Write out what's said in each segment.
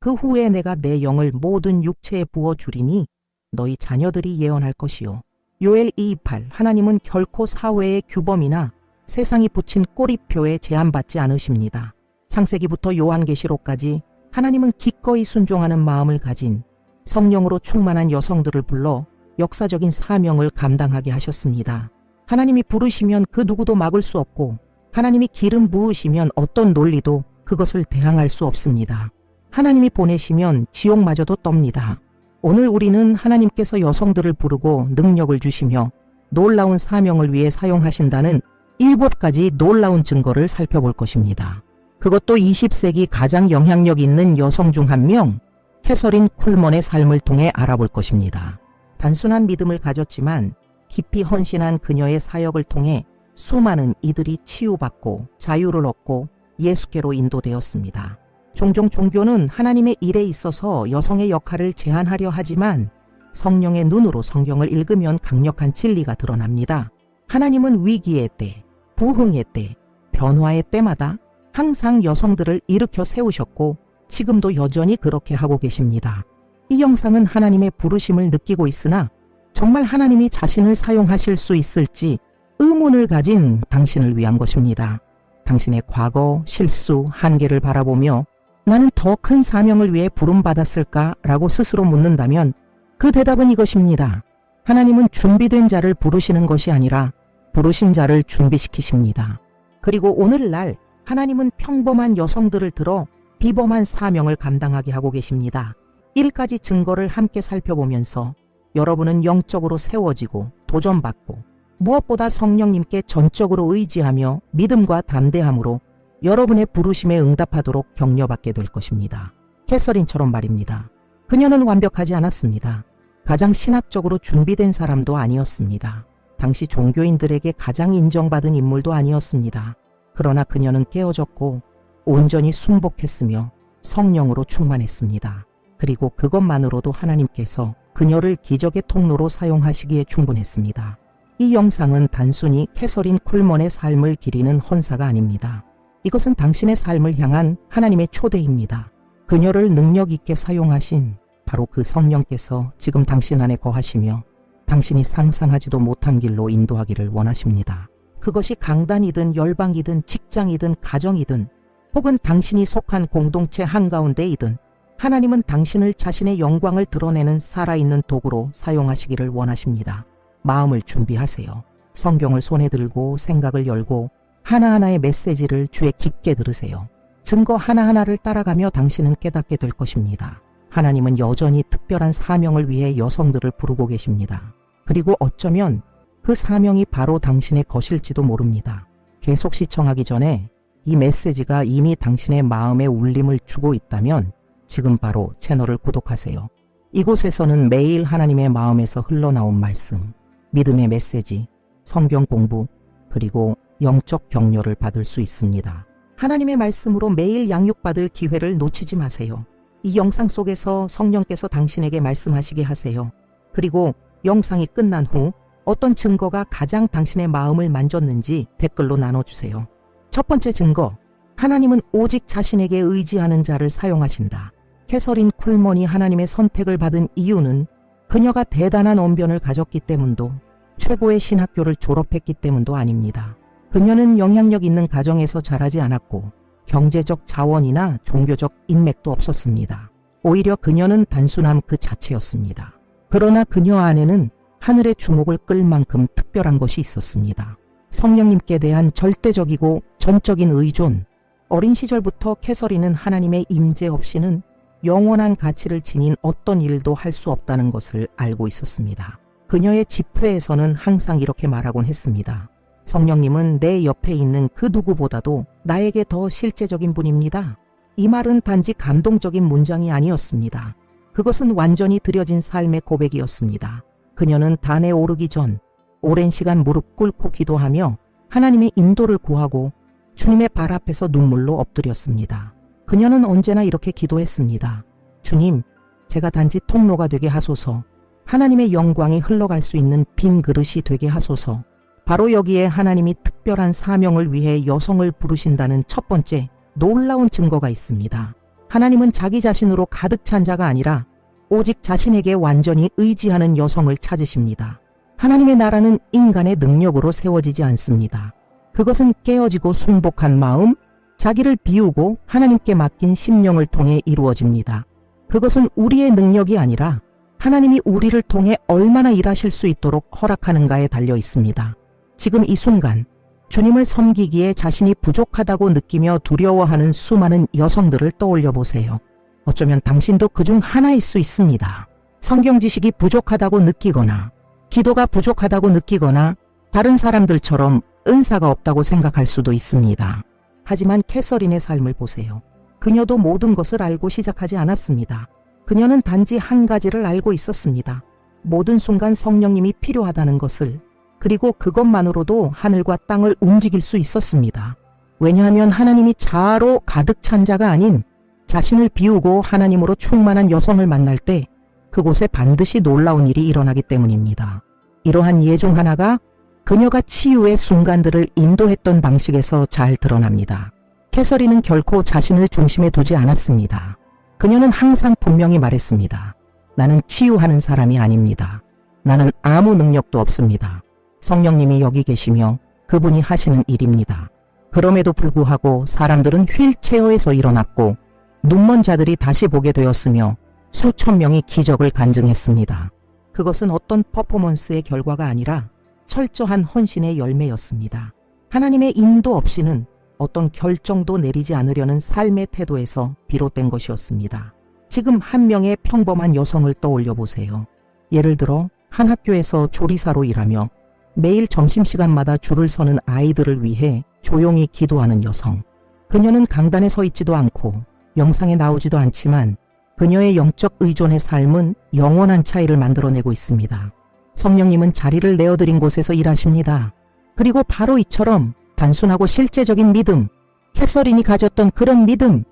그 후에 내가 내 영을 모든 육체에 부어주리니 너희 자녀들이 예언할 것이요. 요엘 2:8 하나님은 결코 사회의 규범이나 세상이 붙인 꼬리표에 제한받지 않으십니다. 창세기부터 요한계시록까지 하나님은 기꺼이 순종하는 마음을 가진 성령으로 충만한 여성들을 불러 역사적인 사명을 감당하게 하셨습니다. 하나님이 부르시면 그 누구도 막을 수 없고 하나님이 기름 부으시면 어떤 논리도 그것을 대항할 수 없습니다. 하나님이 보내시면 지옥마저도 떱니다. 오늘 우리는 하나님께서 여성들을 부르고 능력을 주시며 놀라운 사명을 위해 사용하신다는 7가지 놀라운 증거를 살펴볼 것입니다. 그것도 20세기 가장 영향력 있는 여성 중 한 명, 캐서린 쿨먼의 삶을 통해 알아볼 것입니다. 단순한 믿음을 가졌지만 깊이 헌신한 그녀의 사역을 통해 수많은 이들이 치유받고 자유를 얻고 예수께로 인도되었습니다. 종종 종교는 하나님의 일에 있어서 여성의 역할을 제한하려 하지만 성령의 눈으로 성경을 읽으면 강력한 진리가 드러납니다. 하나님은 위기의 때, 부흥의 때, 변화의 때마다 항상 여성들을 일으켜 세우셨고 지금도 여전히 그렇게 하고 계십니다. 이 영상은 하나님의 부르심을 느끼고 있으나 정말 하나님이 자신을 사용하실 수 있을지 의문을 가진 당신을 위한 것입니다. 당신의 과거, 실수, 한계를 바라보며 나는 더 큰 사명을 위해 부름받았을까라고 스스로 묻는다면 그 대답은 이것입니다. 하나님은 준비된 자를 부르시는 것이 아니라 부르신 자를 준비시키십니다. 그리고 오늘날 하나님은 평범한 여성들을 들어 비범한 사명을 감당하게 하고 계십니다. 1가지 증거를 함께 살펴보면서 여러분은 영적으로 세워지고 도전받고 무엇보다 성령님께 전적으로 의지하며 믿음과 담대함으로 여러분의 부르심에 응답하도록 격려받게 될 것입니다. 캐서린처럼 말입니다. 그녀는 완벽하지 않았습니다. 가장 신학적으로 준비된 사람도 아니었습니다. 당시 종교인들에게 가장 인정받은 인물도 아니었습니다. 그러나 그녀는 깨어졌고 온전히 순복했으며 성령으로 충만했습니다. 그리고 그것만으로도 하나님께서 그녀를 기적의 통로로 사용하시기에 충분했습니다. 이 영상은 단순히 캐서린 쿨먼의 삶을 기리는 헌사가 아닙니다. 이것은 당신의 삶을 향한 하나님의 초대입니다. 그녀를 능력 있게 사용하신 바로 그 성령께서 지금 당신 안에 거하시며 당신이 상상하지도 못한 길로 인도하기를 원하십니다. 그것이 강단이든 열방이든 직장이든 가정이든 혹은 당신이 속한 공동체 한가운데이든 하나님은 당신을 자신의 영광을 드러내는 살아있는 도구로 사용하시기를 원하십니다. 마음을 준비하세요. 성경을 손에 들고 생각을 열고 하나하나의 메시지를 주에 깊게 들으세요. 증거 하나하나를 따라가며 당신은 깨닫게 될 것입니다. 하나님은 여전히 특별한 사명을 위해 여성들을 부르고 계십니다. 그리고 어쩌면 그 사명이 바로 당신의 것일지도 모릅니다. 계속 시청하기 전에 이 메시지가 이미 당신의 마음에 울림을 주고 있다면 지금 바로 채널을 구독하세요. 이곳에서는 매일 하나님의 마음에서 흘러나온 말씀, 믿음의 메시지, 성경 공부, 그리고 영적 격려를 받을 수 있습니다. 하나님의 말씀으로 매일 양육받을 기회를 놓치지 마세요. 이 영상 속에서 성령께서 당신에게 말씀하시게 하세요. 그리고 영상이 끝난 후 어떤 증거가 가장 당신의 마음을 만졌는지 댓글로 나눠주세요. 첫 번째 증거, 하나님은 오직 자신에게 의지하는 자를 사용하신다. 캐서린 쿨먼이 하나님의 선택을 받은 이유는 그녀가 대단한 언변을 가졌기 때문도 최고의 신학교를 졸업했기 때문도 아닙니다. 그녀는 영향력 있는 가정에서 자라지 않았고 경제적 자원이나 종교적 인맥도 없었습니다. 오히려 그녀는 단순함 그 자체였습니다. 그러나 그녀 안에는 하늘의 주목을 끌 만큼 특별한 것이 있었습니다. 성령님께 대한 절대적이고 전적인 의존. 어린 시절부터 캐서린은 하나님의 임재 없이는 영원한 가치를 지닌 어떤 일도 할 수 없다는 것을 알고 있었습니다. 그녀의 집회에서는 항상 이렇게 말하곤 했습니다. 성령님은 내 옆에 있는 그 누구보다도 나에게 더 실제적인 분입니다. 이 말은 단지 감동적인 문장이 아니었습니다. 그것은 완전히 들여진 삶의 고백이었습니다. 그녀는 단에 오르기 전 오랜 시간 무릎 꿇고 기도하며 하나님의 인도를 구하고 주님의 발 앞에서 눈물로 엎드렸습니다. 그녀는 언제나 이렇게 기도했습니다. 주님, 제가 단지 통로가 되게 하소서. 하나님의 영광이 흘러갈 수 있는 빈 그릇이 되게 하소서. 바로 여기에 하나님이 특별한 사명을 위해 여성을 부르신다는 첫 번째 놀라운 증거가 있습니다. 하나님은 자기 자신으로 가득 찬 자가 아니라 오직 자신에게 완전히 의지하는 여성을 찾으십니다. 하나님의 나라는 인간의 능력으로 세워지지 않습니다. 그것은 깨어지고 순복한 마음, 자기를 비우고 하나님께 맡긴 심령을 통해 이루어집니다. 그것은 우리의 능력이 아니라 하나님이 우리를 통해 얼마나 일하실 수 있도록 허락하는가에 달려 있습니다. 지금 이 순간 주님을 섬기기에 자신이 부족하다고 느끼며 두려워하는 수많은 여성들을 떠올려 보세요. 어쩌면 당신도 그중 하나일 수 있습니다. 성경 지식이 부족하다고 느끼거나 기도가 부족하다고 느끼거나 다른 사람들처럼 은사가 없다고 생각할 수도 있습니다. 하지만 캐서린의 삶을 보세요. 그녀도 모든 것을 알고 시작하지 않았습니다. 그녀는 단지 한 가지를 알고 있었습니다. 모든 순간 성령님이 필요하다는 것을, 그리고 그것만으로도 하늘과 땅을 움직일 수 있었습니다. 왜냐하면 하나님이 자아로 가득 찬 자가 아닌 자신을 비우고 하나님으로 충만한 여성을 만날 때 그곳에 반드시 놀라운 일이 일어나기 때문입니다. 이러한 예 중 하나가 그녀가 치유의 순간들을 인도했던 방식에서 잘 드러납니다. 캐서린은 결코 자신을 중심에 두지 않았습니다. 그녀는 항상 분명히 말했습니다. 나는 치유하는 사람이 아닙니다. 나는 아무 능력도 없습니다. 성령님이 여기 계시며 그분이 하시는 일입니다. 그럼에도 불구하고 사람들은 휠체어에서 일어났고 눈먼 자들이 다시 보게 되었으며 수천 명이 기적을 간증했습니다. 그것은 어떤 퍼포먼스의 결과가 아니라 철저한 헌신의 열매였습니다. 하나님의 인도 없이는 어떤 결정도 내리지 않으려는 삶의 태도에서 비롯된 것이었습니다. 지금 한 명의 평범한 여성을 떠올려 보세요. 예를 들어 한 학교에서 조리사로 일하며 매일 점심시간마다 줄을 서는 아이들을 위해 조용히 기도하는 여성. 그녀는 강단에 서 있지도 않고 영상에 나오지도 않지만 그녀의 영적 의존의 삶은 영원한 차이를 만들어내고 있습니다. 성령님은 자리를 내어드린 곳에서 일하십니다. 그리고 바로 이처럼 단순하고 실제적인 믿음, 캐서린이 가졌던 그런 믿음을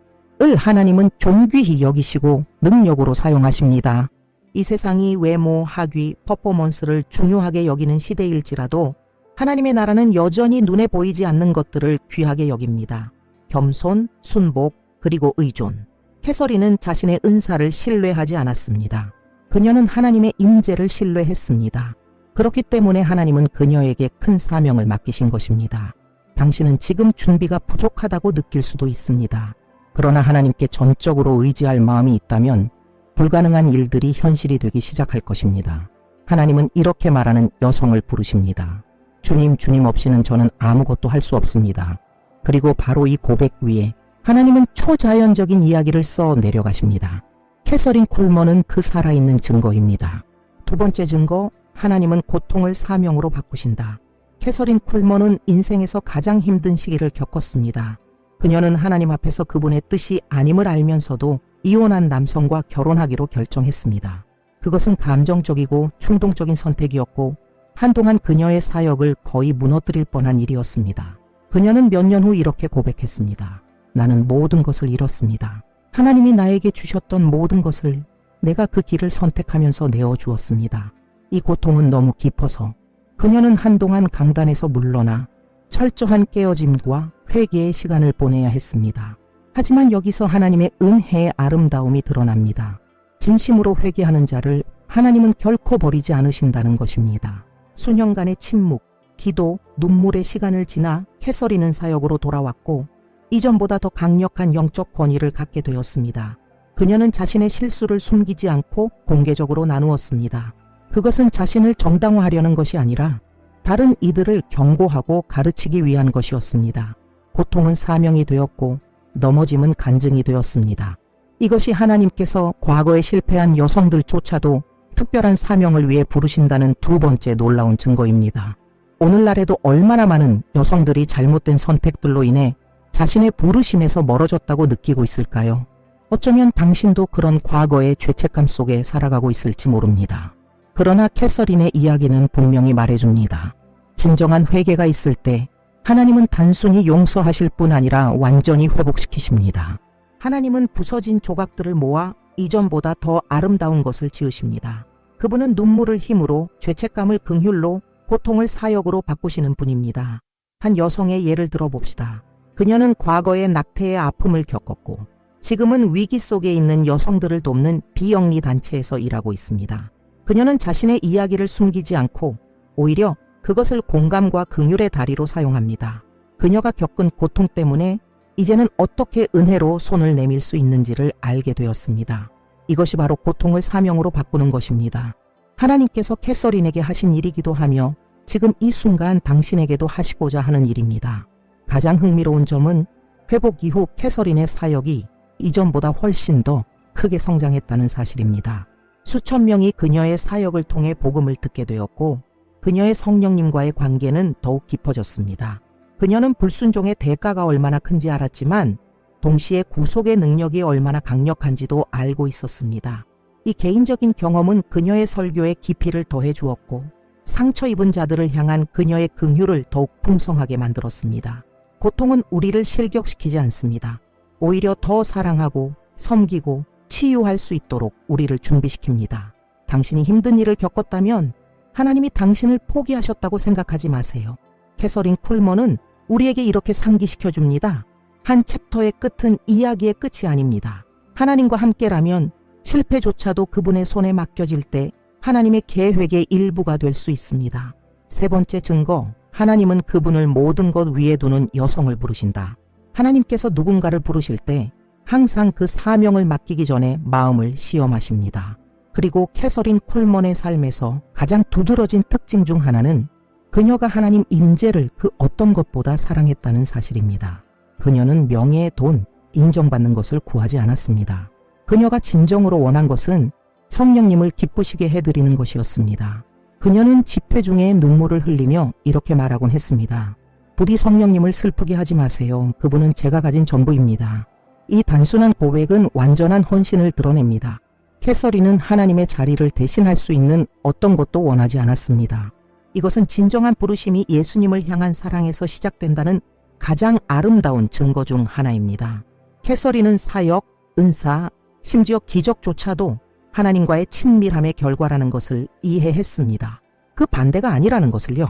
하나님은 존귀히 여기시고 능력으로 사용하십니다. 이 세상이 외모, 학위, 퍼포먼스를 중요하게 여기는 시대일지라도 하나님의 나라는 여전히 눈에 보이지 않는 것들을 귀하게 여깁니다. 겸손, 순복, 그리고 의존. 캐서린은 자신의 은사를 신뢰하지 않았습니다. 그녀는 하나님의 임재를 신뢰했습니다. 그렇기 때문에 하나님은 그녀에게 큰 사명을 맡기신 것입니다. 당신은 지금 준비가 부족하다고 느낄 수도 있습니다. 그러나 하나님께 전적으로 의지할 마음이 있다면 불가능한 일들이 현실이 되기 시작할 것입니다. 하나님은 이렇게 말하는 여성을 부르십니다. 주님 없이는 저는 아무것도 할 수 없습니다. 그리고 바로 이 고백 위에 하나님은 초자연적인 이야기를 써 내려가십니다. 캐서린 콜먼은 그 살아있는 증거입니다. 두 번째 증거, 하나님은 고통을 사명으로 바꾸신다. 캐서린 콜먼은 인생에서 가장 힘든 시기를 겪었습니다. 그녀는 하나님 앞에서 그분의 뜻이 아님을 알면서도 이혼한 남성과 결혼하기로 결정했습니다. 그것은 감정적이고 충동적인 선택이었고 한동안 그녀의 사역을 거의 무너뜨릴 뻔한 일이었습니다. 그녀는 몇 년 후 이렇게 고백했습니다. 나는 모든 것을 잃었습니다. 하나님이 나에게 주셨던 모든 것을 내가 그 길을 선택하면서 내어주었습니다. 이 고통은 너무 깊어서 그녀는 한동안 강단에서 물러나 철저한 깨어짐과 회개의 시간을 보내야 했습니다. 하지만 여기서 하나님의 은혜의 아름다움이 드러납니다. 진심으로 회개하는 자를 하나님은 결코 버리지 않으신다는 것입니다. 수년간의 침묵, 기도, 눈물의 시간을 지나 캐서린은 사역으로 돌아왔고 이전보다 더 강력한 영적 권위를 갖게 되었습니다. 그녀는 자신의 실수를 숨기지 않고 공개적으로 나누었습니다. 그것은 자신을 정당화하려는 것이 아니라 다른 이들을 경고하고 가르치기 위한 것이었습니다. 고통은 사명이 되었고 넘어짐은 간증이 되었습니다. 이것이 하나님께서 과거에 실패한 여성들조차도 특별한 사명을 위해 부르신다는 두 번째 놀라운 증거입니다. 오늘날에도 얼마나 많은 여성들이 잘못된 선택들로 인해 자신의 부르심에서 멀어졌다고 느끼고 있을까요? 어쩌면 당신도 그런 과거의 죄책감 속에 살아가고 있을지 모릅니다. 그러나 캐서린의 이야기는 분명히 말해줍니다. 진정한 회개가 있을 때 하나님은 단순히 용서하실 뿐 아니라 완전히 회복시키십니다. 하나님은 부서진 조각들을 모아 이전보다 더 아름다운 것을 지으십니다. 그분은 눈물을 힘으로, 죄책감을 긍휼로, 고통을 사역으로 바꾸시는 분입니다. 한 여성의 예를 들어봅시다. 그녀는 과거의 낙태의 아픔을 겪었고 지금은 위기 속에 있는 여성들을 돕는 비영리 단체에서 일하고 있습니다. 그녀는 자신의 이야기를 숨기지 않고 오히려 그것을 공감과 긍휼의 다리로 사용합니다. 그녀가 겪은 고통 때문에 이제는 어떻게 은혜로 손을 내밀 수 있는지를 알게 되었습니다. 이것이 바로 고통을 사명으로 바꾸는 것입니다. 하나님께서 캐서린에게 하신 일이기도 하며 지금 이 순간 당신에게도 하시고자 하는 일입니다. 가장 흥미로운 점은 회복 이후 캐서린의 사역이 이전보다 훨씬 더 크게 성장했다는 사실입니다. 수천 명이 그녀의 사역을 통해 복음을 듣게 되었고 그녀의 성령님과의 관계는 더욱 깊어졌습니다. 그녀는 불순종의 대가가 얼마나 큰지 알았지만 동시에 구속의 능력이 얼마나 강력한지도 알고 있었습니다. 이 개인적인 경험은 그녀의 설교에 깊이를 더해 주었고 상처 입은 자들을 향한 그녀의 긍휼을 더욱 풍성하게 만들었습니다. 고통은 우리를 실격시키지 않습니다. 오히려 더 사랑하고 섬기고 치유할 수 있도록 우리를 준비시킵니다. 당신이 힘든 일을 겪었다면 하나님이 당신을 포기하셨다고 생각하지 마세요. 캐서린 쿨먼은 우리에게 이렇게 상기시켜 줍니다. 한 챕터의 끝은 이야기의 끝이 아닙니다. 하나님과 함께라면 실패조차도 그분의 손에 맡겨질 때 하나님의 계획의 일부가 될 수 있습니다. 세 번째 증거, 하나님은 그분을 모든 것 위에 두는 여성을 부르신다. 하나님께서 누군가를 부르실 때 항상 그 사명을 맡기기 전에 마음을 시험하십니다. 그리고 캐서린 콜먼의 삶에서 가장 두드러진 특징 중 하나는 그녀가 하나님 임재를 그 어떤 것보다 사랑했다는 사실입니다. 그녀는 명예, 돈, 인정받는 것을 구하지 않았습니다. 그녀가 진정으로 원한 것은 성령님을 기쁘시게 해드리는 것이었습니다. 그녀는 집회 중에 눈물을 흘리며 이렇게 말하곤 했습니다. 부디 성령님을 슬프게 하지 마세요. 그분은 제가 가진 전부입니다. 이 단순한 고백은 완전한 헌신을 드러냅니다. 캐서린은 하나님의 자리를 대신할 수 있는 어떤 것도 원하지 않았습니다. 이것은 진정한 부르심이 예수님을 향한 사랑에서 시작된다는 가장 아름다운 증거 중 하나입니다. 캐서린은 사역, 은사, 심지어 기적조차도 하나님과의 친밀함의 결과라는 것을 이해했습니다. 그 반대가 아니라는 것을요.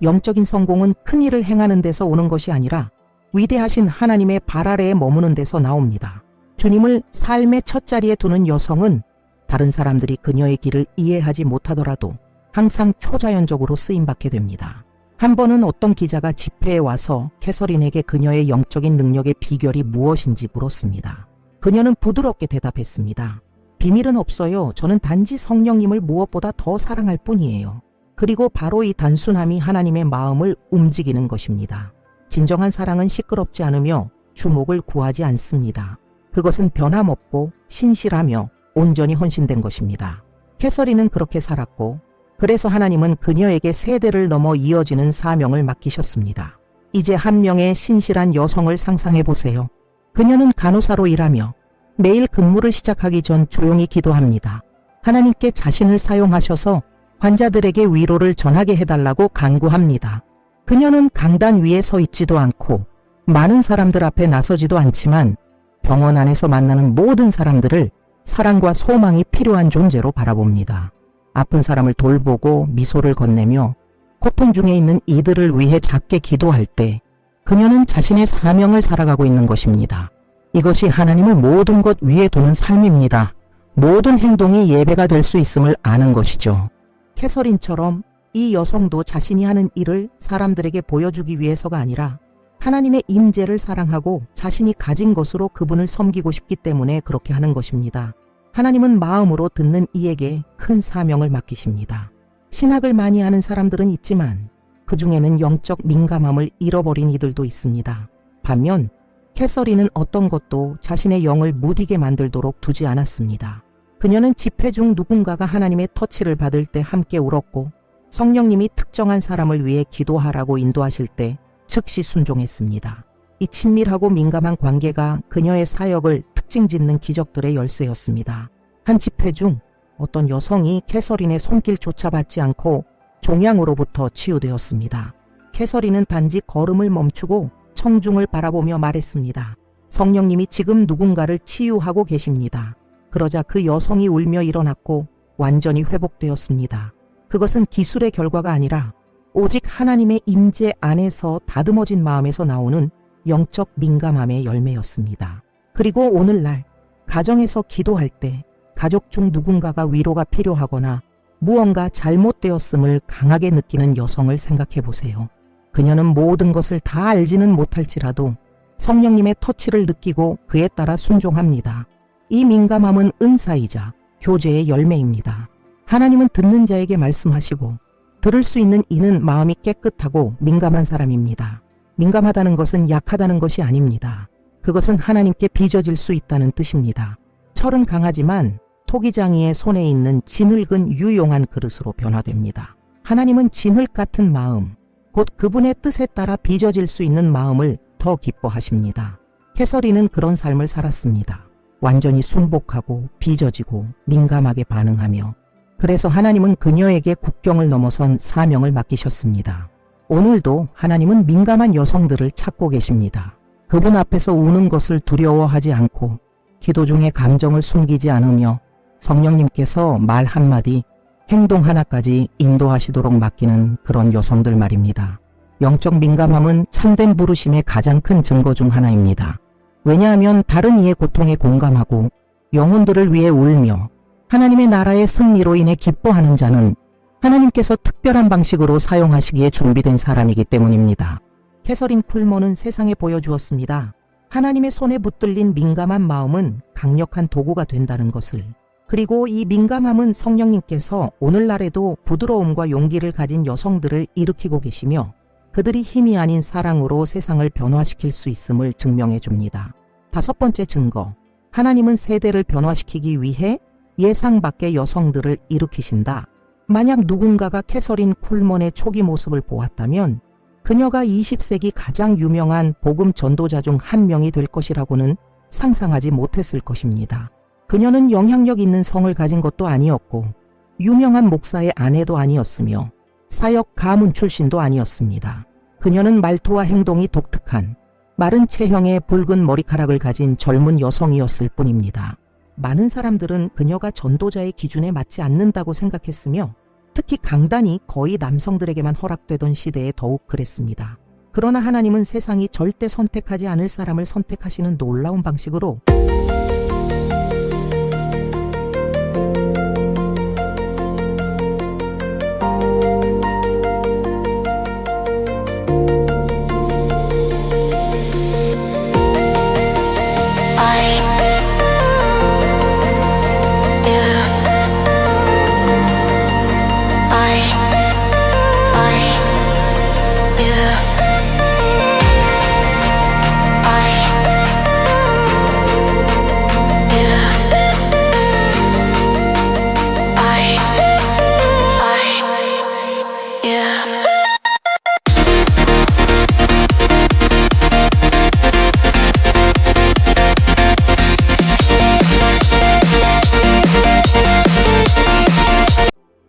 영적인 성공은 큰 일을 행하는 데서 오는 것이 아니라 위대하신 하나님의 발 아래에 머무는 데서 나옵니다. 주님을 삶의 첫 자리에 두는 여성은 다른 사람들이 그녀의 길을 이해하지 못하더라도 항상 초자연적으로 쓰임받게 됩니다. 한 번은 어떤 기자가 집회에 와서 캐서린에게 그녀의 영적인 능력의 비결이 무엇인지 물었습니다. 그녀는 부드럽게 대답했습니다. 비밀은 없어요. 저는 단지 성령님을 무엇보다 더 사랑할 뿐이에요. 그리고 바로 이 단순함이 하나님의 마음을 움직이는 것입니다. 진정한 사랑은 시끄럽지 않으며 주목을 구하지 않습니다. 그것은 변함없고 신실하며 온전히 헌신된 것입니다. 캐서린은 그렇게 살았고 그래서 하나님은 그녀에게 세대를 넘어 이어지는 사명을 맡기셨습니다. 이제 한 명의 신실한 여성을 상상해 보세요. 그녀는 간호사로 일하며 매일 근무를 시작하기 전 조용히 기도합니다. 하나님께 자신을 사용하셔서 환자들에게 위로를 전하게 해달라고 간구합니다. 그녀는 강단 위에 서 있지도 않고 많은 사람들 앞에 나서지도 않지만 병원 안에서 만나는 모든 사람들을 사랑과 소망이 필요한 존재로 바라봅니다. 아픈 사람을 돌보고 미소를 건네며 고통 중에 있는 이들을 위해 작게 기도할 때 그녀는 자신의 사명을 살아가고 있는 것입니다. 이것이 하나님을 모든 것 위에 두는 삶입니다. 모든 행동이 예배가 될 수 있음을 아는 것이죠. 캐서린처럼 이 여성도 자신이 하는 일을 사람들에게 보여주기 위해서가 아니라 하나님의 임재를 사랑하고 자신이 가진 것으로 그분을 섬기고 싶기 때문에 그렇게 하는 것입니다. 하나님은 마음으로 듣는 이에게 큰 사명을 맡기십니다. 신학을 많이 하는 사람들은 있지만 그 중에는 영적 민감함을 잃어버린 이들도 있습니다. 반면 캐서린은 어떤 것도 자신의 영을 무디게 만들도록 두지 않았습니다. 그녀는 집회 중 누군가가 하나님의 터치를 받을 때 함께 울었고 성령님이 특정한 사람을 위해 기도하라고 인도하실 때 즉시 순종했습니다. 이 친밀하고 민감한 관계가 그녀의 사역을 특징 짓는 기적들의 열쇠였습니다. 한 집회 중 어떤 여성이 캐서린의 손길조차 받지 않고 종양으로부터 치유되었습니다. 캐서린은 단지 걸음을 멈추고 청중을 바라보며 말했습니다. 성령님이 지금 누군가를 치유하고 계십니다. 그러자 그 여성이 울며 일어났고 완전히 회복되었습니다. 그것은 기술의 결과가 아니라 오직 하나님의 임재 안에서 다듬어진 마음에서 나오는 영적 민감함의 열매였습니다. 그리고 오늘날 가정에서 기도할 때 가족 중 누군가가 위로가 필요하거나 무언가 잘못되었음을 강하게 느끼는 여성을 생각해 보세요. 그녀는 모든 것을 다 알지는 못할지라도 성령님의 터치를 느끼고 그에 따라 순종합니다. 이 민감함은 은사이자 교제의 열매입니다. 하나님은 듣는 자에게 말씀하시고 들을 수 있는 이는 마음이 깨끗하고 민감한 사람입니다. 민감하다는 것은 약하다는 것이 아닙니다. 그것은 하나님께 빚어질 수 있다는 뜻입니다. 철은 강하지만 토기장이의 손에 있는 진흙은 유용한 그릇으로 변화됩니다. 하나님은 진흙 같은 마음, 곧 그분의 뜻에 따라 빚어질 수 있는 마음을 더 기뻐하십니다. 캐서린은 그런 삶을 살았습니다. 완전히 순복하고 빚어지고 민감하게 반응하며, 그래서 하나님은 그녀에게 국경을 넘어선 사명을 맡기셨습니다. 오늘도 하나님은 민감한 여성들을 찾고 계십니다. 그분 앞에서 우는 것을 두려워하지 않고 기도 중에 감정을 숨기지 않으며 성령님께서 말 한마디, 행동 하나까지 인도하시도록 맡기는 그런 여성들 말입니다. 영적 민감함은 참된 부르심의 가장 큰 증거 중 하나입니다. 왜냐하면 다른 이의 고통에 공감하고 영혼들을 위해 울며 하나님의 나라의 승리로 인해 기뻐하는 자는 하나님께서 특별한 방식으로 사용하시기에 준비된 사람이기 때문입니다. 캐서린 쿨먼은 세상에 보여주었습니다. 하나님의 손에 붙들린 민감한 마음은 강력한 도구가 된다는 것을. 그리고 이 민감함은 성령님께서 오늘날에도 부드러움과 용기를 가진 여성들을 일으키고 계시며 그들이 힘이 아닌 사랑으로 세상을 변화시킬 수 있음을 증명해 줍니다. 다섯 번째 증거, 하나님은 세대를 변화시키기 위해 예상 밖의 여성들을 일으키신다. 만약 누군가가 캐서린 쿨먼의 초기 모습을 보았다면 그녀가 20세기 가장 유명한 복음 전도자 중 한 명이 될 것이라고는 상상하지 못했을 것입니다. 그녀는 영향력 있는 성을 가진 것도 아니었고 유명한 목사의 아내도 아니었으며 사역 가문 출신도 아니었습니다. 그녀는 말투와 행동이 독특한 마른 체형의 붉은 머리카락을 가진 젊은 여성이었을 뿐입니다. 많은 사람들은 그녀가 전도자의 기준에 맞지 않는다고 생각했으며 특히 강단이 거의 남성들에게만 허락되던 시대에 더욱 그랬습니다. 그러나 하나님은 세상이 절대 선택하지 않을 사람을 선택하시는 놀라운 방식으로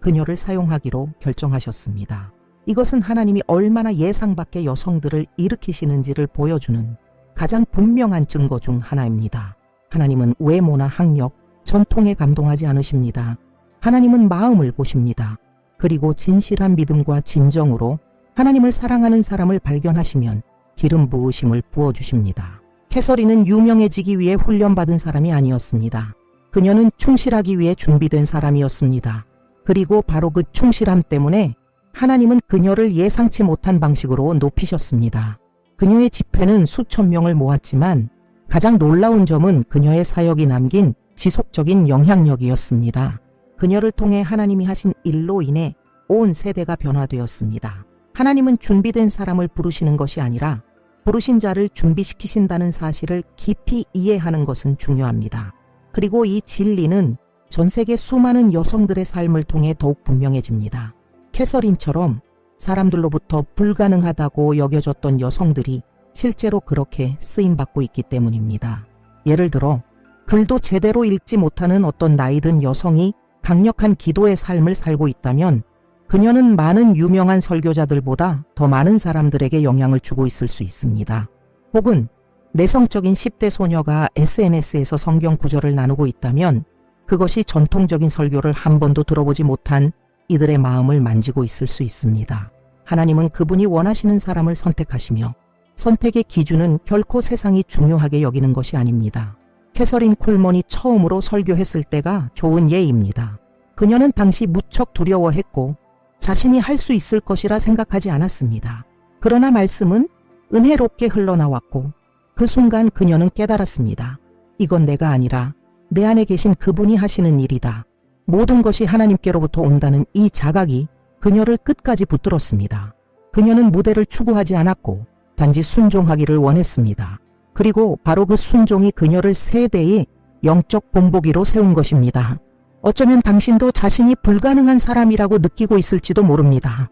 그녀를 사용하기로 결정하셨습니다. 이것은 하나님이 얼마나 예상 밖의 여성들을 일으키시는지를 보여주는 가장 분명한 증거 중 하나입니다. 하나님은 외모나 학력, 전통에 감동하지 않으십니다. 하나님은 마음을 보십니다. 그리고 진실한 믿음과 진정으로 하나님을 사랑하는 사람을 발견하시면 기름 부으심을 부어주십니다. 캐서린은 유명해지기 위해 훈련받은 사람이 아니었습니다. 그녀는 충실하기 위해 준비된 사람이었습니다. 그리고 바로 그 충실함 때문에 하나님은 그녀를 예상치 못한 방식으로 높이셨습니다. 그녀의 집회는 수천 명을 모았지만 가장 놀라운 점은 그녀의 사역이 남긴 지속적인 영향력이었습니다. 그녀를 통해 하나님이 하신 일로 인해 온 세대가 변화되었습니다. 하나님은 준비된 사람을 부르시는 것이 아니라 부르신 자를 준비시키신다는 사실을 깊이 이해하는 것은 중요합니다. 그리고 이 진리는 전 세계 수많은 여성들의 삶을 통해 더욱 분명해집니다. 캐서린처럼 사람들로부터 불가능하다고 여겨졌던 여성들이 실제로 그렇게 쓰임받고 있기 때문입니다. 예를 들어 글도 제대로 읽지 못하는 어떤 나이든 여성이 강력한 기도의 삶을 살고 있다면 그녀는 많은 유명한 설교자들보다 더 많은 사람들에게 영향을 주고 있을 수 있습니다. 혹은 내성적인 10대 소녀가 SNS에서 성경 구절을 나누고 있다면 그것이 전통적인 설교를 한 번도 들어보지 못한 이들의 마음을 만지고 있을 수 있습니다. 하나님은 그분이 원하시는 사람을 선택하시며 선택의 기준은 결코 세상이 중요하게 여기는 것이 아닙니다. 캐서린 콜먼이 처음으로 설교했을 때가 좋은 예입니다. 그녀는 당시 무척 두려워했고 자신이 할 수 있을 것이라 생각하지 않았습니다. 그러나 말씀은 은혜롭게 흘러나왔고 그 순간 그녀는 깨달았습니다. 이건 내가 아니라 내 안에 계신 그분이 하시는 일이다. 모든 것이 하나님께로부터 온다는 이 자각이 그녀를 끝까지 붙들었습니다. 그녀는 무대를 추구하지 않았고 단지 순종하기를 원했습니다. 그리고 바로 그 순종이 그녀를 세대의 영적 본보기로 세운 것입니다. 어쩌면 당신도 자신이 불가능한 사람이라고 느끼고 있을지도 모릅니다.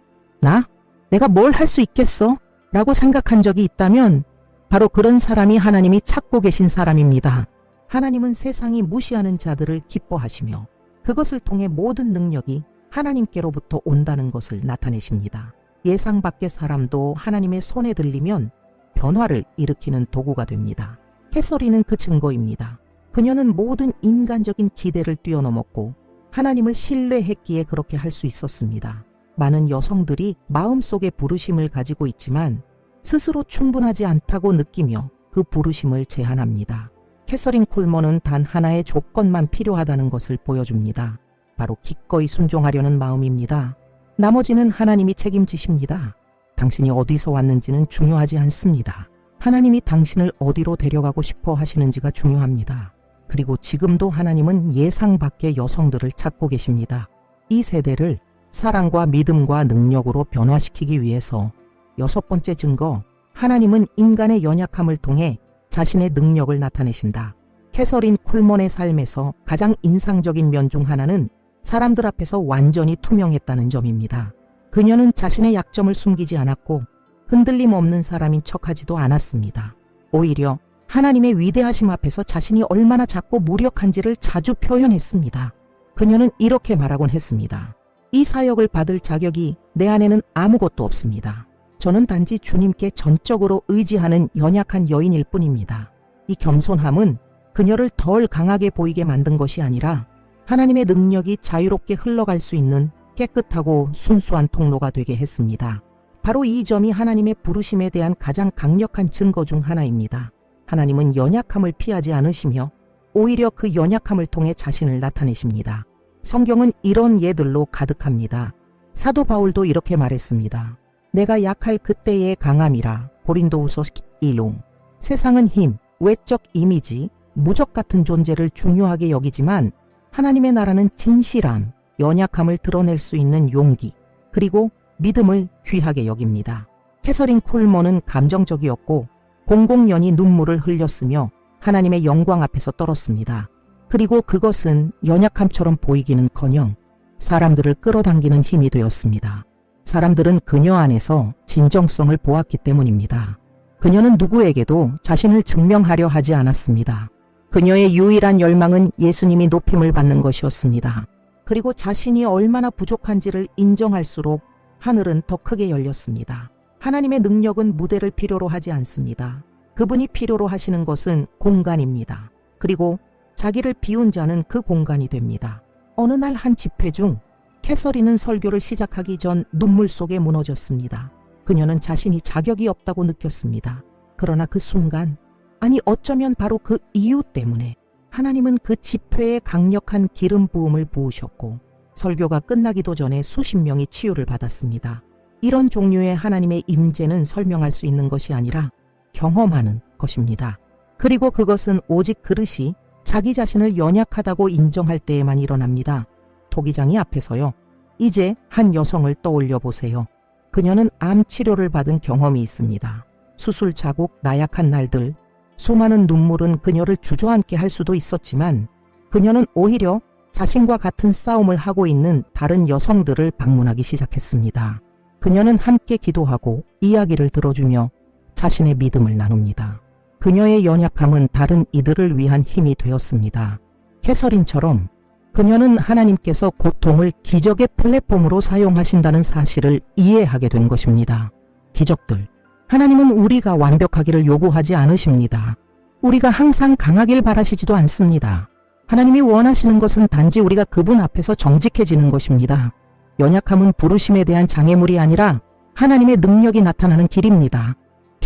내가 뭘 할 수 있겠어? 라고 생각한 적이 있다면 바로 그런 사람이 하나님이 찾고 계신 사람입니다. 하나님은 세상이 무시하는 자들을 기뻐하시며 그것을 통해 모든 능력이 하나님께로부터 온다는 것을 나타내십니다. 예상 밖의 사람도 하나님의 손에 들리면 변화를 일으키는 도구가 됩니다. 캐서린은 그 증거입니다. 그녀는 모든 인간적인 기대를 뛰어넘었고 하나님을 신뢰했기에 그렇게 할 수 있었습니다. 많은 여성들이 마음속에 부르심을 가지고 있지만 스스로 충분하지 않다고 느끼며 그 부르심을 제한합니다. 캐서린 콜먼은 단 하나의 조건만 필요하다는 것을 보여줍니다. 바로 기꺼이 순종하려는 마음입니다. 나머지는 하나님이 책임지십니다. 당신이 어디서 왔는지는 중요하지 않습니다. 하나님이 당신을 어디로 데려가고 싶어 하시는지가 중요합니다. 그리고 지금도 하나님은 예상 밖의 여성들을 찾고 계십니다. 이 세대를 사랑과 믿음과 능력으로 변화시키기 위해서 6번째 증거, 하나님은 인간의 연약함을 통해 자신의 능력을 나타내신다. 캐서린 콜먼의 삶에서 가장 인상적인 면 중 하나는 사람들 앞에서 완전히 투명했다는 점입니다. 그녀는 자신의 약점을 숨기지 않았고 흔들림 없는 사람인 척하지도 않았습니다. 오히려 하나님의 위대하심 앞에서 자신이 얼마나 작고 무력한지를 자주 표현했습니다. 그녀는 이렇게 말하곤 했습니다. 이 사역을 받을 자격이 내 안에는 아무것도 없습니다. 저는 단지 주님께 전적으로 의지하는 연약한 여인일 뿐입니다. 이 겸손함은 그녀를 덜 강하게 보이게 만든 것이 아니라 하나님의 능력이 자유롭게 흘러갈 수 있는 깨끗하고 순수한 통로가 되게 했습니다. 바로 이 점이 하나님의 부르심에 대한 가장 강력한 증거 중 하나입니다. 하나님은 연약함을 피하지 않으시며 오히려 그 연약함을 통해 자신을 나타내십니다. 성경은 이런 예들로 가득합니다. 사도 바울도 이렇게 말했습니다. 내가 약할 그때의 강함이라. 고린도후서 1호. 세상은 힘, 외적 이미지, 무적 같은 존재를 중요하게 여기지만 하나님의 나라는 진실함, 연약함을 드러낼 수 있는 용기, 그리고 믿음을 귀하게 여깁니다. 캐서린 콜먼은 감정적이었고 공공연히 눈물을 흘렸으며 하나님의 영광 앞에서 떨었습니다. 그리고 그것은 연약함처럼 보이기는커녕 사람들을 끌어당기는 힘이 되었습니다. 사람들은 그녀 안에서 진정성을 보았기 때문입니다. 그녀는 누구에게도 자신을 증명하려 하지 않았습니다. 그녀의 유일한 열망은 예수님이 높임을 받는 것이었습니다. 그리고 자신이 얼마나 부족한지를 인정할수록 하늘은 더 크게 열렸습니다. 하나님의 능력은 무대를 필요로 하지 않습니다. 그분이 필요로 하시는 것은 공간입니다. 그리고 자기를 비운 자는 그 공간이 됩니다. 어느 날 한 집회 중 캐서린은 설교를 시작하기 전 눈물 속에 무너졌습니다. 그녀는 자신이 자격이 없다고 느꼈습니다. 그러나 그 순간, 아니 어쩌면 바로 그 이유 때문에 하나님은 그 집회에 강력한 기름 부음을 부으셨고 설교가 끝나기도 전에 수십 명이 치유를 받았습니다. 이런 종류의 하나님의 임재는 설명할 수 있는 것이 아니라 경험하는 것입니다. 그리고 그것은 오직 그릇이 자기 자신을 연약하다고 인정할 때에만 일어납니다. 토기장이 앞에서요. 이제 한 여성을 떠올려 보세요. 그녀는 암 치료를 받은 경험이 있습니다. 수술 자국, 나약한 날들, 수많은 눈물은 그녀를 주저앉게 할 수도 있었지만 그녀는 오히려 자신과 같은 싸움을 하고 있는 다른 여성들을 방문하기 시작했습니다. 그녀는 함께 기도하고 이야기를 들어주며 자신의 믿음을 나눕니다. 그녀의 연약함은 다른 이들을 위한 힘이 되었습니다. 캐서린처럼 그녀는 하나님께서 고통을 기적의 플랫폼으로 사용하신다는 사실을 이해하게 된 것입니다. 기적들. 하나님은 우리가 완벽하기를 요구하지 않으십니다. 우리가 항상 강하길 바라시지도 않습니다. 하나님이 원하시는 것은 단지 우리가 그분 앞에서 정직해지는 것입니다. 연약함은 부르심에 대한 장애물이 아니라 하나님의 능력이 나타나는 길입니다.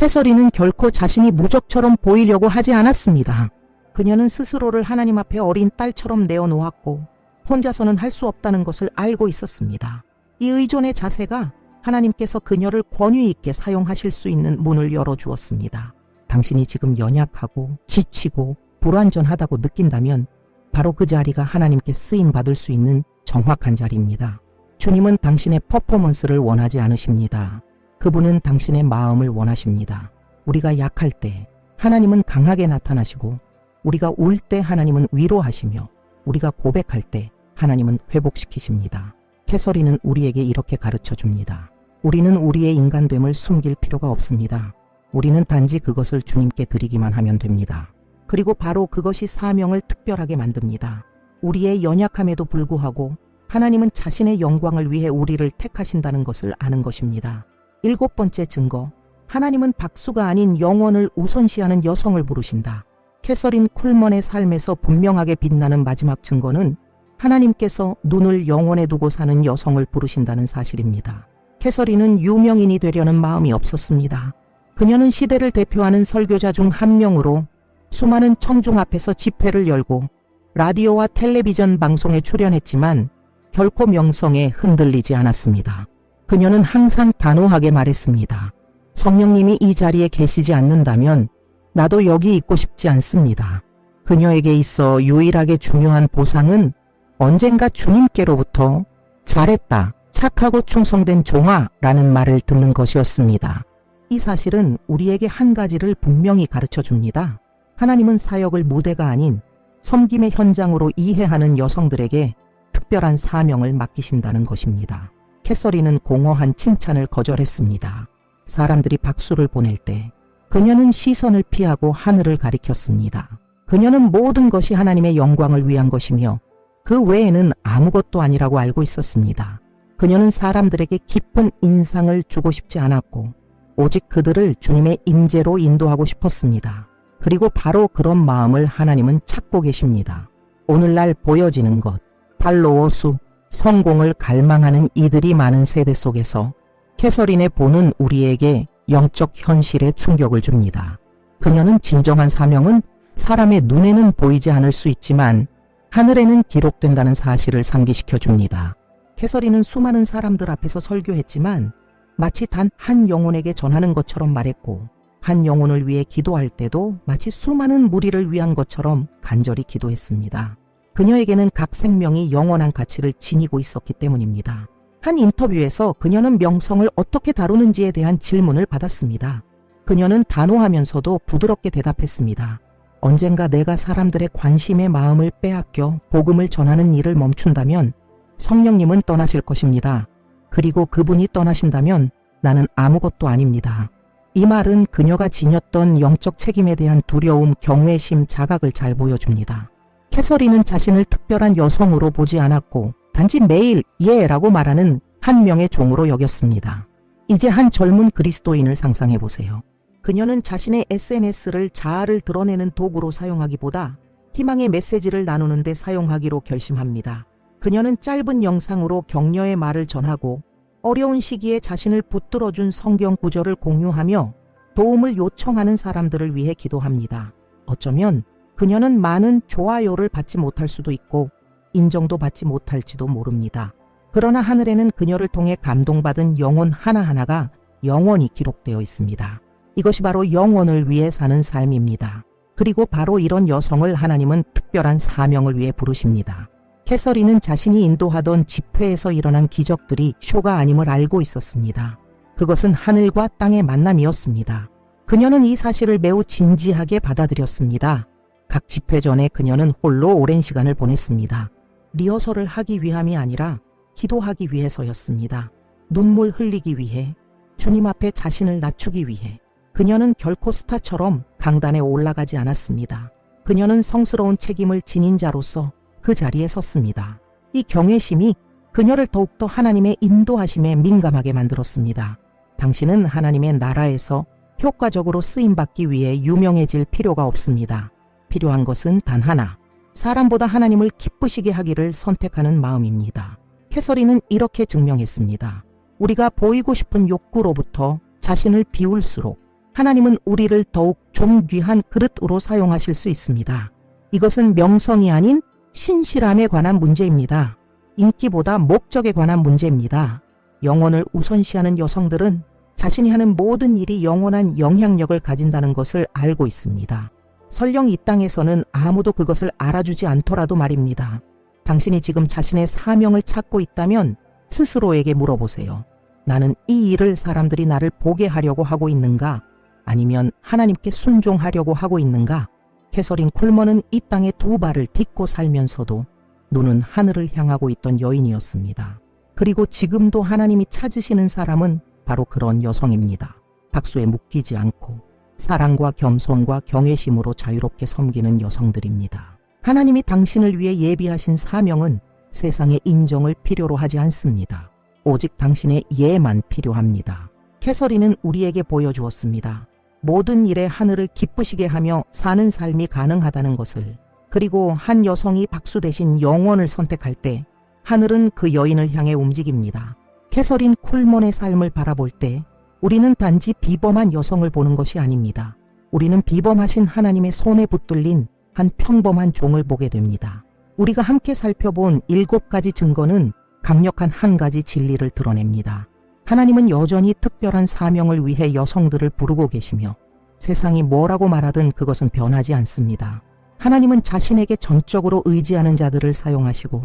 캐서린은 결코 자신이 무적처럼 보이려고 하지 않았습니다. 그녀는 스스로를 하나님 앞에 어린 딸처럼 내어놓았고 혼자서는 할 수 없다는 것을 알고 있었습니다. 이 의존의 자세가 하나님께서 그녀를 권위 있게 사용하실 수 있는 문을 열어주었습니다. 당신이 지금 연약하고 지치고 불완전하다고 느낀다면 바로 그 자리가 하나님께 쓰임받을 수 있는 정확한 자리입니다. 주님은 당신의 퍼포먼스를 원하지 않으십니다. 그분은 당신의 마음을 원하십니다. 우리가 약할 때 하나님은 강하게 나타나시고 우리가 울 때 하나님은 위로하시며 우리가 고백할 때 하나님은 회복시키십니다. 캐서린은 우리에게 이렇게 가르쳐 줍니다. 우리는 우리의 인간됨을 숨길 필요가 없습니다. 우리는 단지 그것을 주님께 드리기만 하면 됩니다. 그리고 바로 그것이 사명을 특별하게 만듭니다. 우리의 연약함에도 불구하고 하나님은 자신의 영광을 위해 우리를 택하신다는 것을 아는 것입니다. 7번째 증거, 하나님은 박수가 아닌 영혼을 우선시하는 여성을 부르신다. 캐서린 쿨먼의 삶에서 분명하게 빛나는 마지막 증거는 하나님께서 눈을 영혼에 두고 사는 여성을 부르신다는 사실입니다. 캐서린은 유명인이 되려는 마음이 없었습니다. 그녀는 시대를 대표하는 설교자 중 한 명으로 수많은 청중 앞에서 집회를 열고 라디오와 텔레비전 방송에 출연했지만 결코 명성에 흔들리지 않았습니다. 그녀는 항상 단호하게 말했습니다. 성령님이 이 자리에 계시지 않는다면 나도 여기 있고 싶지 않습니다. 그녀에게 있어 유일하게 중요한 보상은 언젠가 주님께로부터 잘했다, 착하고 충성된 종아라는 말을 듣는 것이었습니다. 이 사실은 우리에게 한 가지를 분명히 가르쳐 줍니다. 하나님은 사역을 무대가 아닌 섬김의 현장으로 이해하는 여성들에게 특별한 사명을 맡기신다는 것입니다. 캐서린은 공허한 칭찬을 거절했습니다. 사람들이 박수를 보낼 때 그녀는 시선을 피하고 하늘을 가리켰습니다. 그녀는 모든 것이 하나님의 영광을 위한 것이며 그 외에는 아무것도 아니라고 알고 있었습니다. 그녀는 사람들에게 깊은 인상을 주고 싶지 않았고 오직 그들을 주님의 임재로 인도하고 싶었습니다. 그리고 바로 그런 마음을 하나님은 찾고 계십니다. 오늘날 보여지는 것, 팔로워 수, 성공을 갈망하는 이들이 많은 세대 속에서 캐서린의 본은 우리에게 영적 현실에 충격을 줍니다. 그녀는 진정한 사명은 사람의 눈에는 보이지 않을 수 있지만 하늘에는 기록된다는 사실을 상기시켜 줍니다. 캐서린은 수많은 사람들 앞에서 설교했지만 마치 단 한 영혼에게 전하는 것처럼 말했고 한 영혼을 위해 기도할 때도 마치 수많은 무리를 위한 것처럼 간절히 기도했습니다. 그녀에게는 각 생명이 영원한 가치를 지니고 있었기 때문입니다. 한 인터뷰에서 그녀는 명성을 어떻게 다루는지에 대한 질문을 받았습니다. 그녀는 단호하면서도 부드럽게 대답했습니다. 언젠가 내가 사람들의 관심의 마음을 빼앗겨 복음을 전하는 일을 멈춘다면 성령님은 떠나실 것입니다. 그리고 그분이 떠나신다면 나는 아무것도 아닙니다. 이 말은 그녀가 지녔던 영적 책임에 대한 두려움, 경외심, 자각을 잘 보여줍니다. 캐서린은 자신을 특별한 여성으로 보지 않았고 단지 매일 예라고 말하는 한 명의 종으로 여겼습니다. 이제 한 젊은 그리스도인을 상상해 보세요. 그녀는 자신의 SNS를 자아를 드러내는 도구로 사용하기보다 희망의 메시지를 나누는 데 사용하기로 결심합니다. 그녀는 짧은 영상으로 격려의 말을 전하고 어려운 시기에 자신을 붙들어준 성경 구절을 공유하며 도움을 요청하는 사람들을 위해 기도합니다. 어쩌면 그녀는 많은 좋아요를 받지 못할 수도 있고 인정도 받지 못할지도 모릅니다. 그러나 하늘에는 그녀를 통해 감동받은 영혼 하나하나가 영원히 기록되어 있습니다. 이것이 바로 영혼을 위해 사는 삶입니다. 그리고 바로 이런 여성을 하나님은 특별한 사명을 위해 부르십니다. 캐서린은 자신이 인도하던 집회에서 일어난 기적들이 쇼가 아님을 알고 있었습니다. 그것은 하늘과 땅의 만남이었습니다. 그녀는 이 사실을 매우 진지하게 받아들였습니다. 각 집회 전에 그녀는 홀로 오랜 시간을 보냈습니다. 리허설을 하기 위함이 아니라 기도하기 위해서였습니다. 눈물 흘리기 위해, 주님 앞에 자신을 낮추기 위해. 그녀는 결코 스타처럼 강단에 올라가지 않았습니다. 그녀는 성스러운 책임을 지닌 자로서 그 자리에 섰습니다. 이 경외심이 그녀를 더욱더 하나님의 인도하심에 민감하게 만들었습니다. 당신은 하나님의 나라에서 효과적으로 쓰임받기 위해 유명해질 필요가 없습니다. 필요한 것은 단 하나, 사람보다 하나님을 기쁘시게 하기를 선택하는 마음입니다. 캐서린은 이렇게 증명했습니다. 우리가 보이고 싶은 욕구로부터 자신을 비울수록 하나님은 우리를 더욱 존귀한 그릇으로 사용하실 수 있습니다. 이것은 명성이 아닌 신실함에 관한 문제입니다. 인기보다 목적에 관한 문제입니다. 영혼을 우선시하는 여성들은 자신이 하는 모든 일이 영원한 영향력을 가진다는 것을 알고 있습니다. 설령 이 땅에서는 아무도 그것을 알아주지 않더라도 말입니다. 당신이 지금 자신의 사명을 찾고 있다면 스스로에게 물어보세요. 나는 이 일을 사람들이 나를 보게 하려고 하고 있는가? 아니면 하나님께 순종하려고 하고 있는가? 캐서린 콜먼은 이 땅에 두 발을 딛고 살면서도 눈은 하늘을 향하고 있던 여인이었습니다. 그리고 지금도 하나님이 찾으시는 사람은 바로 그런 여성입니다. 박수에 묶이지 않고 사랑과 겸손과 경외심으로 자유롭게 섬기는 여성들입니다. 하나님이 당신을 위해 예비하신 사명은 세상의 인정을 필요로 하지 않습니다. 오직 당신의 예만 필요합니다. 캐서린은 우리에게 보여주었습니다. 모든 일에 하늘을 기쁘시게 하며 사는 삶이 가능하다는 것을. 그리고 한 여성이 박수 대신 영원을 선택할 때 하늘은 그 여인을 향해 움직입니다. 캐서린 콜먼의 삶을 바라볼 때 우리는 단지 비범한 여성을 보는 것이 아닙니다. 우리는 비범하신 하나님의 손에 붙들린 한 평범한 종을 보게 됩니다. 우리가 함께 살펴본 7가지 증거는 강력한 한 가지 진리를 드러냅니다. 하나님은 여전히 특별한 사명을 위해 여성들을 부르고 계시며 세상이 뭐라고 말하든 그것은 변하지 않습니다. 하나님은 자신에게 전적으로 의지하는 자들을 사용하시고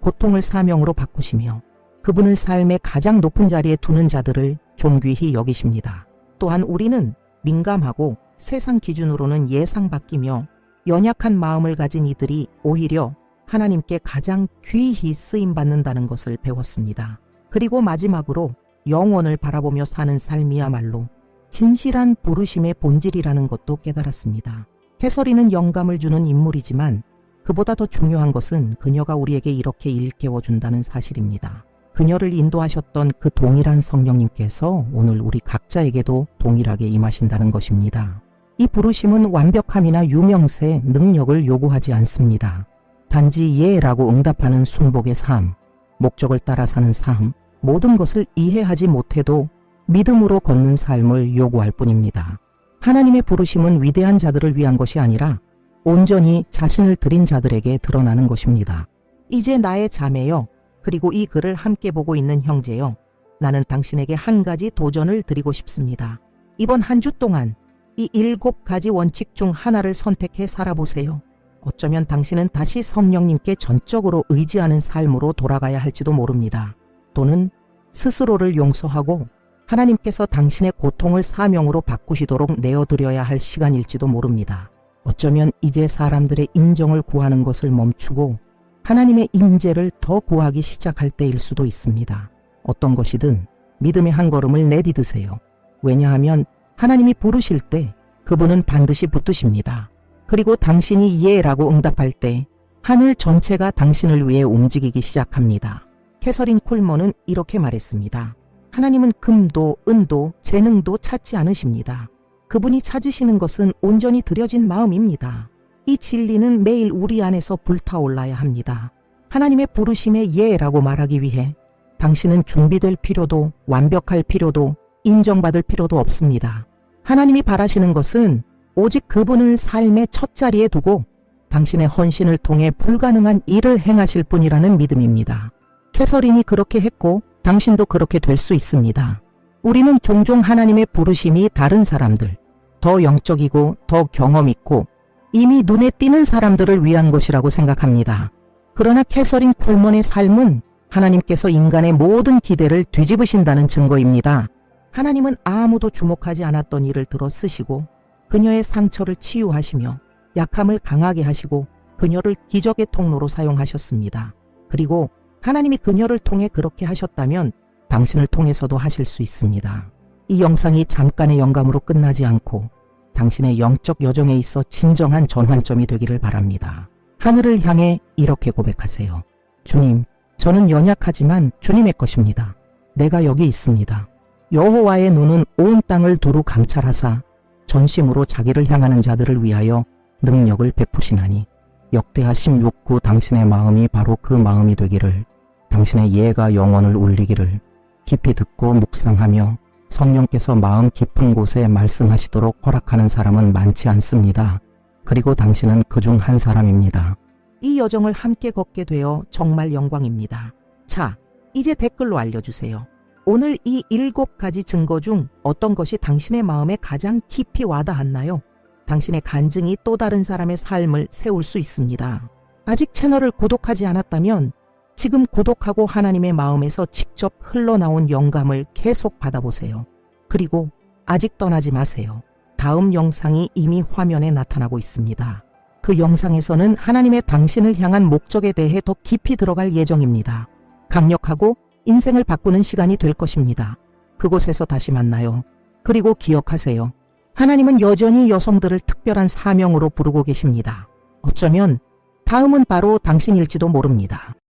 고통을 사명으로 바꾸시며 그분을 삶의 가장 높은 자리에 두는 자들을 존귀히 여기십니다. 또한 우리는 민감하고 세상 기준으로는 예상 바뀌며 연약한 마음을 가진 이들이 오히려 하나님께 가장 귀히 쓰임받는다는 것을 배웠습니다. 그리고 마지막으로 영원을 바라보며 사는 삶이야말로 진실한 부르심의 본질이라는 것도 깨달았습니다. 캐서린은 영감을 주는 인물이지만 그보다 더 중요한 것은 그녀가 우리에게 이렇게 일깨워준다는 사실입니다. 그녀를 인도하셨던 그 동일한 성령님께서 오늘 우리 각자에게도 동일하게 임하신다는 것입니다. 이 부르심은 완벽함이나 유명세, 능력을 요구하지 않습니다. 단지 예라고 응답하는 순복의 삶, 목적을 따라 사는 삶, 모든 것을 이해하지 못해도 믿음으로 걷는 삶을 요구할 뿐입니다. 하나님의 부르심은 위대한 자들을 위한 것이 아니라 온전히 자신을 드린 자들에게 드러나는 것입니다. 이제 나의 자매여, 그리고 이 글을 함께 보고 있는 형제여, 나는 당신에게 한 가지 도전을 드리고 싶습니다. 이번 한 주 동안 이 7가지 원칙 중 하나를 선택해 살아보세요. 어쩌면 당신은 다시 성령님께 전적으로 의지하는 삶으로 돌아가야 할지도 모릅니다. 또는 스스로를 용서하고 하나님께서 당신의 고통을 사명으로 바꾸시도록 내어드려야 할 시간일지도 모릅니다. 어쩌면 이제 사람들의 인정을 구하는 것을 멈추고 하나님의 임재를 더 구하기 시작할 때일 수도 있습니다. 어떤 것이든 믿음의 한 걸음을 내디드세요. 왜냐하면 하나님이 부르실 때 그분은 반드시 붙드십니다. 그리고 당신이 예라고 응답할 때 하늘 전체가 당신을 위해 움직이기 시작합니다. 캐서린 콜먼은 이렇게 말했습니다. 하나님은 금도 은도 재능도 찾지 않으십니다. 그분이 찾으시는 것은 온전히 들여진 마음입니다. 이 진리는 매일 우리 안에서 불타올라야 합니다. 하나님의 부르심에 예라고 말하기 위해 당신은 준비될 필요도 완벽할 필요도 인정받을 필요도 없습니다. 하나님이 바라시는 것은 오직 그분을 삶의 첫 자리에 두고 당신의 헌신을 통해 불가능한 일을 행하실 분이라는 믿음입니다. 캐서린이 그렇게 했고 당신도 그렇게 될 수 있습니다. 우리는 종종 하나님의 부르심이 다른 사람들, 더 영적이고 더 경험 있고 이미 눈에 띄는 사람들을 위한 것이라고 생각합니다. 그러나 캐서린 콜먼의 삶은 하나님께서 인간의 모든 기대를 뒤집으신다는 증거입니다. 하나님은 아무도 주목하지 않았던 일을 들어 쓰시고 그녀의 상처를 치유하시며 약함을 강하게 하시고 그녀를 기적의 통로로 사용하셨습니다. 그리고 하나님이 그녀를 통해 그렇게 하셨다면 당신을 통해서도 하실 수 있습니다. 이 영상이 잠깐의 영감으로 끝나지 않고 당신의 영적 여정에 있어 진정한 전환점이 되기를 바랍니다. 하늘을 향해 이렇게 고백하세요. 주님, 저는 연약하지만 주님의 것입니다. 내가 여기 있습니다. 여호와의 눈은 온 땅을 두루 감찰하사 전심으로 자기를 향하는 자들을 위하여 능력을 베푸시나니 역대하심 6구 당신의 마음이 바로 그 마음이 되기를, 당신의 예가 영혼을 울리기를 깊이 듣고 묵상하며 성령께서 마음 깊은 곳에 말씀하시도록 허락하는 사람은 많지 않습니다. 그리고 당신은 그중 한 사람입니다. 이 여정을 함께 걷게 되어 정말 영광입니다. 자, 이제 댓글로 알려주세요. 오늘 이 7가지 증거 중 어떤 것이 당신의 마음에 가장 깊이 와닿았나요? 당신의 간증이 또 다른 사람의 삶을 세울 수 있습니다. 아직 채널을 구독하지 않았다면 지금 구독하고 하나님의 마음에서 직접 흘러나온 영감을 계속 받아보세요. 그리고 아직 떠나지 마세요. 다음 영상이 이미 화면에 나타나고 있습니다. 그 영상에서는 하나님의 당신을 향한 목적에 대해 더 깊이 들어갈 예정입니다. 강력하고 인생을 바꾸는 시간이 될 것입니다. 그곳에서 다시 만나요. 그리고 기억하세요. 하나님은 여전히 여성들을 특별한 사명으로 부르고 계십니다. 어쩌면 다음은 바로 당신일지도 모릅니다.